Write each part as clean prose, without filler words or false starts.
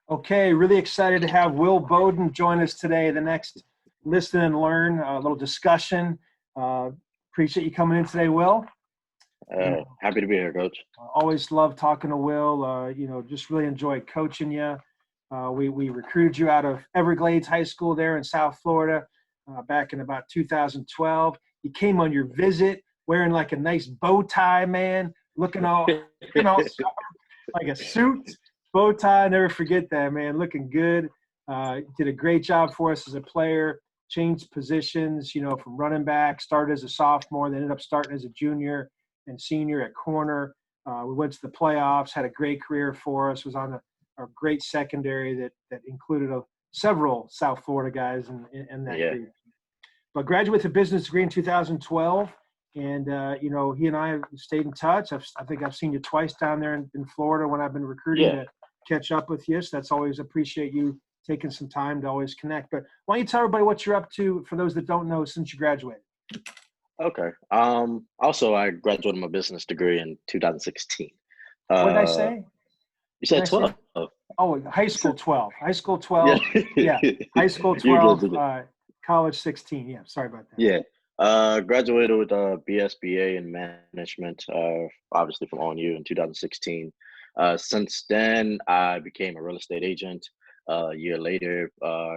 Okay, really excited to have Will Bodden join us today. The next Listen and Learn, a little discussion. Uh, Appreciate you coming in today, Will. You know, Happy to be here, Coach. always love talking to Will. Just really enjoy coaching you. We recruited you out of Everglades High School there in South Florida back in about 2012. You came on your visit wearing like a nice bow tie, man, looking all sharp, like a suit, bow tie. Never forget that, man. Looking good. Did a great job for us as a player. Changed positions, from running back. Started as a sophomore, then ended up starting as a junior and senior at corner. We went to the playoffs. Had a great career for us. Was on a great secondary that included several South Florida guys in that Yeah, group. But graduated with a business degree in 2012. And, he and I have stayed in touch. I think I've seen you twice down there in Florida when I've been recruiting yeah. to catch up with you. So that's always appreciate you taking some time to always connect. But why don't you tell everybody what you're up to for those that don't know since you graduated? Okay. Also, I graduated my business degree in 2016. What did I Uh, say? you Did said I say? 12. Oh, high school 12. High school Yeah, 12. Yeah. High school you're good 12, to it. college 16. Yeah. Sorry about that. Yeah. Graduated with a BSBA in management, obviously from ONU in 2016. Since then, I became a real estate agent. A year later,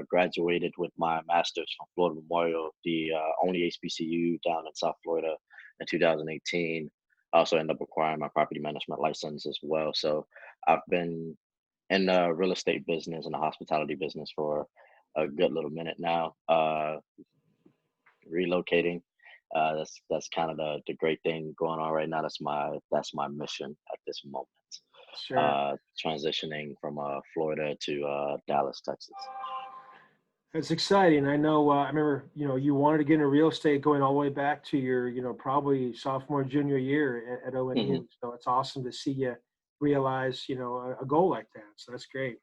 graduated with my master's from Florida Memorial, the only HBCU down in South Florida in 2018. I also ended up acquiring my property management license as well. So I've been in the real estate business and the hospitality business for a good little minute now. Relocating. That's kind of the great thing going on right now. That's my mission at this moment. Sure. Transitioning from Florida to Dallas, Texas. That's exciting. I know. I remember, you wanted to get into real estate going all the way back to your, probably sophomore, junior year at Hmm. ONU. So it's awesome to see you realize, a goal like that. So that's great.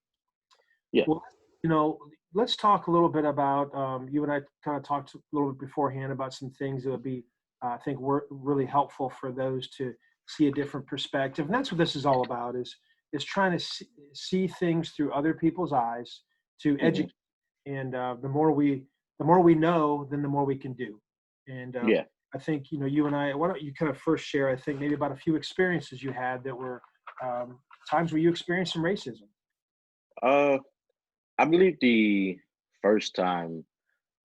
Yeah. Well, you know, let's talk a little bit about you and I kind of talked a little bit beforehand about some things that would be, I think, were really helpful for those to see a different perspective, and that's what this is all about is trying to see things through other people's eyes to Hmm. educate. And the more we know, then the more we can do. And Yeah. I think you and I. Why don't you kind of first share? I think maybe about a few experiences you had that were times where you experienced some racism. Uh, I believe the first time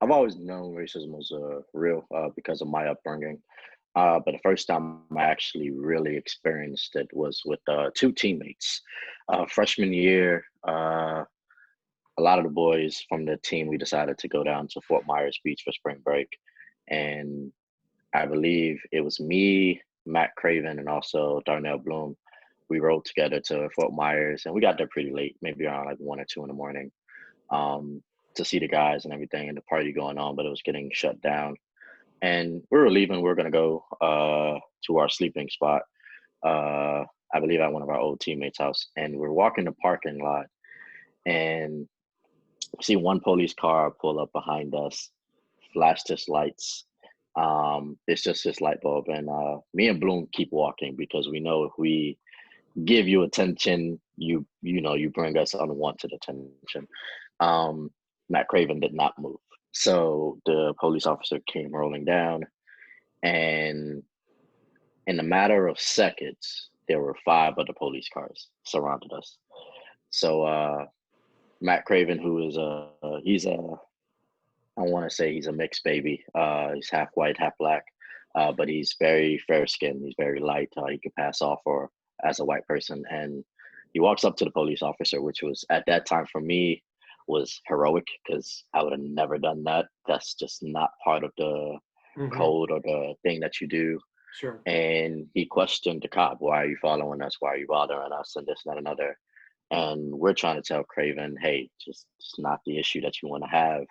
I've always known racism was real because of my upbringing. But the first time I actually really experienced it was with two teammates. Freshman year, a lot of the boys from the team, we decided to go down to Fort Myers Beach for spring break. And I believe it was me, Matt Craven, and also Darnell Bloom. We rode together to Fort Myers and we got there pretty late, maybe around like 1 or 2 in the morning, um, to see the guys and everything and the party going on, but it was getting shut down. And we were leaving, we were going to go to our sleeping spot, I believe at one of our old teammates' house. And we're walking the parking lot and see one police car pull up behind us, flashed his lights. It's just his light bulb, and me and Bloom keep walking because we know if we give you attention, you bring us unwanted attention. Um, Matt Craven did not move, so the police officer came rolling down, and in a matter of seconds, there were five other police cars surrounded us. So Matt Craven, who is he's a I want to say he's a mixed baby. He's half white, half black, but he's very fair skinned. He's very light. He could pass off for as a white person, and he walks up to the police officer, which was at that time for me was heroic because I would have never done that. That's just not part of the Hmm. code or the thing that you do. Sure. And he questioned the cop, "Why are you following us? Why are you bothering us?" And this, and that, another. And we're trying to tell Craven, "Hey, just it's not the issue that you want to have."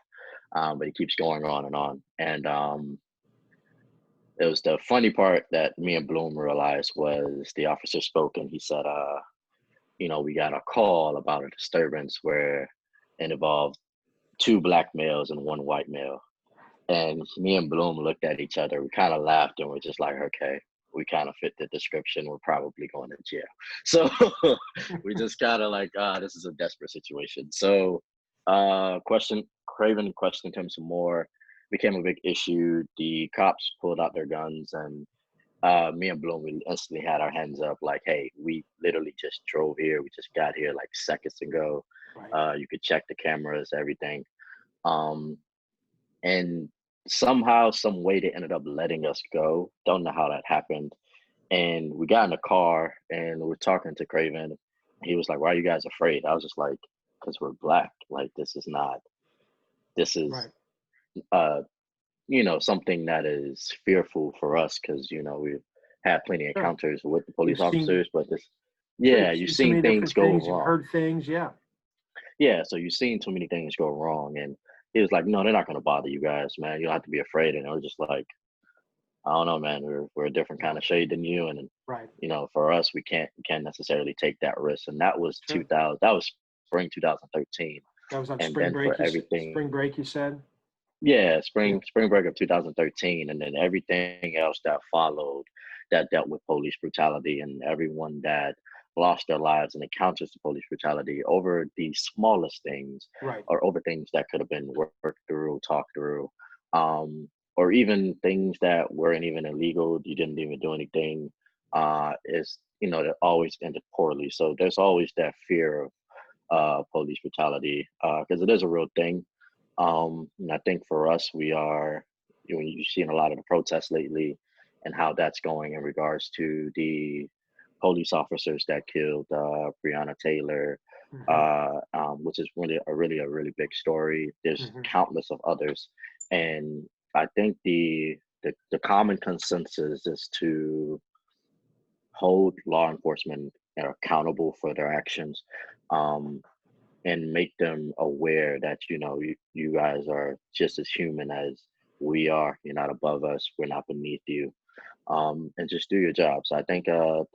But he keeps going on and on. And it was the funny part that me and Bloom realized was the officer spoke and he said, we got a call about a disturbance where it involved two black males and one white male. And me and Bloom looked at each other. We kind of laughed and we're just like, okay, we kind of fit the description. We're probably going to jail. So we just kind of like, this is a desperate situation. So Craven questioned him some more, became a big issue. The cops pulled out their guns, and me and Bloom, we instantly had our hands up like, hey, we literally just drove here. We just got here like seconds ago. Right. You could check the cameras, everything. Um, and somehow, some way, they ended up letting us go. Don't know how that happened. And we got in the car and we're talking to Craven. He was like, "Why are you guys afraid?" I was just like, "Because we're black. Like this is not. This is Right. uh, something that is fearful for us because we've had plenty of Sure. encounters with the police You've seen officers, but this, Sure, yeah, you've you've seen so seen many things different go things, you've wrong. heard things, yeah. Yeah, so you've seen too many things go wrong, and he was like, "No, they're not gonna bother you guys, man. You don't have to be afraid." And I was just like, "I don't know, man. We're a different kind of shade than you, and Right. for us, we can't necessarily take that risk." And that was Sure. 2000. That was spring 2013, That was on and spring then break, for everything, spring break, you said? yeah, Yeah. spring break of 2013, and then everything else that followed that dealt with police brutality and everyone that lost their lives and encounters to police brutality over the smallest things Right. or over things that could have been worked through, talked through, or even things that weren't even illegal. You didn't even do anything. Is that always ended poorly. So there's always that fear of police brutality because it is a real thing. And I think for us, we are, you've seen a lot of the protests lately and how that's going in regards to the police officers that killed Breonna Taylor, Mhm. which is really a really big story. There's Mhm. countless of others. And I think the common consensus is to hold law enforcement accountable for their actions. Um, and make them aware that you guys are just as human as we are. You're not above us. We're not beneath you. And just do your job. So I think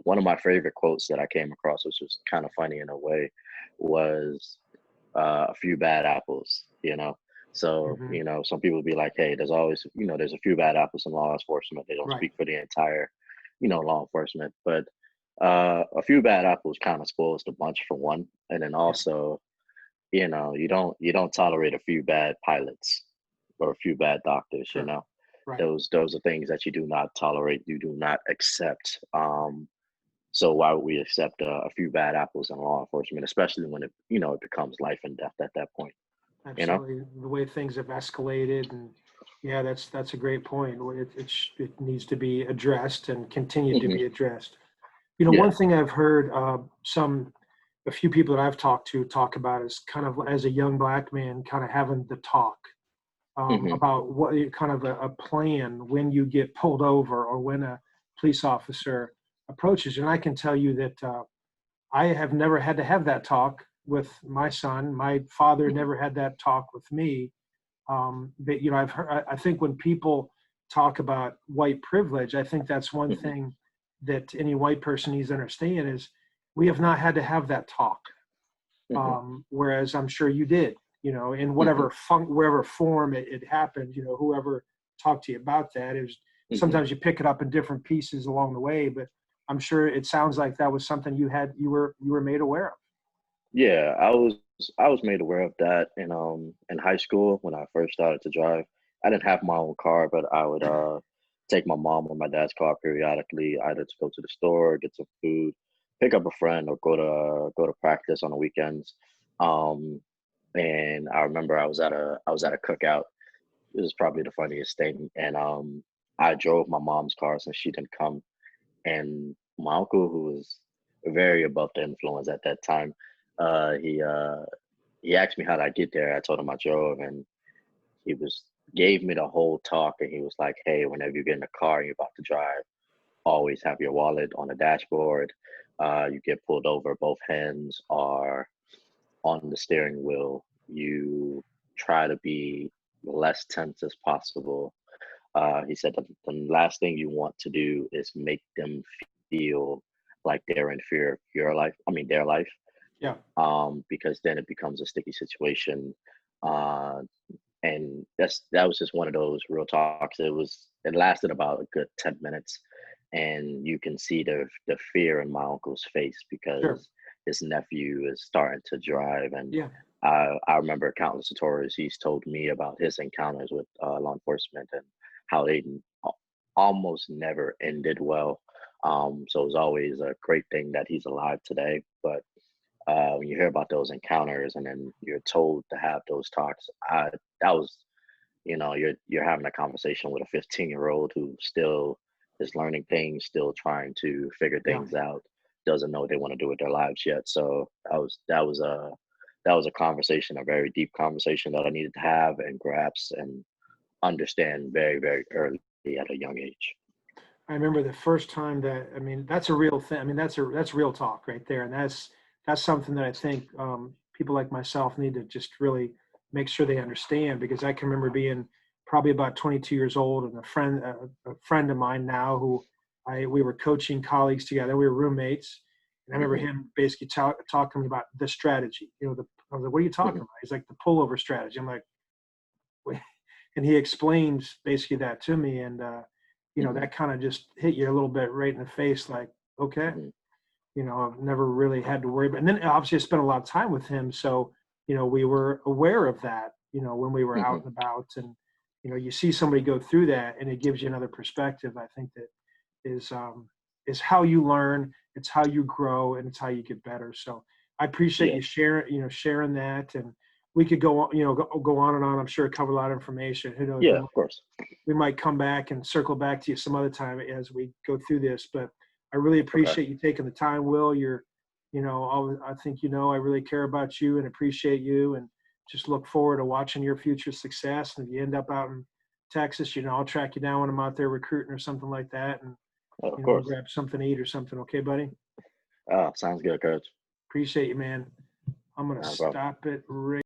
one of my favorite quotes that I came across, which was kind of funny in a way, was a few bad apples. So Mhm. some people be like, hey, there's a few bad apples in law enforcement. They don't Right. speak for the entire law enforcement, but a few bad apples kind of spoils the bunch for one, and then Yeah. also you don't tolerate a few bad pilots or a few bad doctors. Sure. Right. Those are things that you do not tolerate, you do not accept. So why would we accept a few bad apples in law enforcement, especially when it becomes life and death at that point, you know? Absolutely. The way things have escalated, and yeah, that's a great point. It needs to be addressed and continue to Hmm. be addressed. Yeah. One thing I've heard a few people that I've talked to talk about is kind of as a young black man, kind of having the talk Hmm. about what kind of a plan when you get pulled over or when a police officer approaches. And I can tell you that I have never had to have that talk with my son. My father Hmm. never had that talk with me. But I've heard. I think when people talk about white privilege, I think that's one Hmm. thing that any white person needs to understand is we have not had to have that talk. Hmm. Whereas I'm sure you did. In Hmm. wherever form it happened. Whoever talked to you about that is Hmm. sometimes you pick it up in different pieces along the way, but I'm sure it sounds like that was something you were made aware of. Yeah, I was made aware of that in high school when I first started to drive. I didn't have my own car, but I would take my mom or my dad's car periodically, either to go to the store, get some food, pick up a friend, or go to practice on the weekends. Um, and I remember I was at a cookout. It was probably the funniest thing, and I drove my mom's car since she didn't come, and my uncle, who was very above the influence at that time, uh, he uh, he asked me how did I get there. I told him I drove, and he was gave me the whole talk, and he was like, "Hey, whenever you get in the car and you're about to drive, always have your wallet on the dashboard. You get pulled over, both hands are on the steering wheel. You try to be less tense as possible." He said that the last thing you want to do is make them feel like they're in fear of your life. I mean, their life, Yeah. because then it becomes a sticky situation. Uh, and that was just one of those real talks. It lasted about a good 10 minutes, and you can see the fear in my uncle's face Sure. because his nephew is starting to drive. And Yeah. I remember countless stories he's told me about his encounters with law enforcement and how they almost never ended well. So it's always a great thing that he's alive today. But when you hear about those encounters and then you're told to have those talks, that was, you're having a conversation with a 15-year-old who still is learning things, still trying to figure Yeah. things out, doesn't know what they want to do with their lives yet. So that was a conversation, a very deep conversation that I needed to have and grasp and understand very, very early at a young age. I remember the first time that, I mean, that's a real thing. I mean, that's real talk right there. And that's something that I think people like myself need to just really make sure they understand, because I can remember being probably about 22 years old, and a friend of mine now who we were coaching colleagues together. We were roommates. And I remember Hmm. him basically talking to me about the strategy. I was like, what are you talking Hmm. about? He's like, the pullover strategy. I'm like, "Wait." And he explained basically that to me. And, Hmm. that kind of just hit you a little bit right in the face, like, okay, Hmm. I've never really had to worry about. And then obviously I spent a lot of time with him, so we were aware of that. When we were out Hmm. and about, and you see somebody go through that, and it gives you another perspective. I think that is is how you learn, it's how you grow, and it's how you get better. So I appreciate you Yes. sharing that, and we could go on, go on and on. I'm sure cover a lot of information. Who knows? Yeah, of course. We might come back and circle back to you some other time as we go through this. But I really Okay. appreciate you taking the time, Will. I think I really care about you and appreciate you, and just look forward to watching your future success. And if you end up out in Texas, I'll track you down when I'm out there recruiting or something like that, and Of we'll course. grab something to eat or something. Okay, buddy? Oh, sounds good, coach. Appreciate you, man. I'm gonna No problem. stop it right